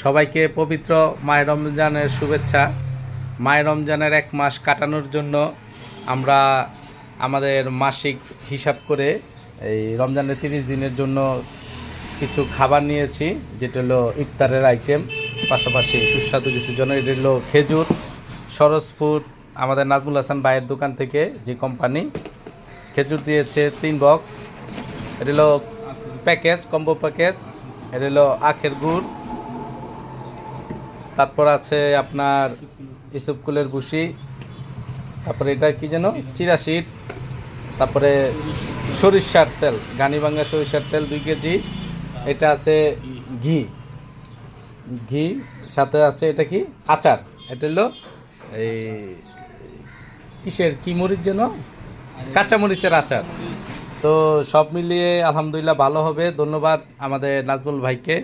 সবাইকে পবিত্র মাহে রমজানের শুভেচ্ছা। মাহে রমজানের 1 মাস কাটানোর জন্য আমরা আমাদের মাসিক হিসাব করে এই রমজানের 30 দিনের জন্য কিছু খাবার নিয়েছি, যেটা হলো ইফতারের আইটেম, পাশাপাশি সুস্বাদু কিছুর জন্য। এটা হলো খেজুর, সরোজপুর আমাদের নাজমুল হাসান ভাইয়ের দোকান থেকে যে কোম্পানি, খেজুর দিয়েছে 3 বক্স। এটা হলো প্যাকেজ, কম্বো প্যাকেজ। এটা হলো আখের গুড়, তারপর আছে আপনার ইসুপকুলের ভুসি, তারপরে এটা কি যেন চিরাশিট, তারপরে সরিষার তেল, গানিভাঙ্গা সরিষার তেল 2 কেজি। এটা আছে ঘি, ঘি সাথে আছে এটা কি আচার। এটা হলো এই কিসের কি মরিচ যেন, কাঁচামরিচের আচার। তো সব মিলিয়ে আলহামদুলিল্লাহ ভালো হবে। ধন্যবাদ আমাদের নাজমুল ভাইকে।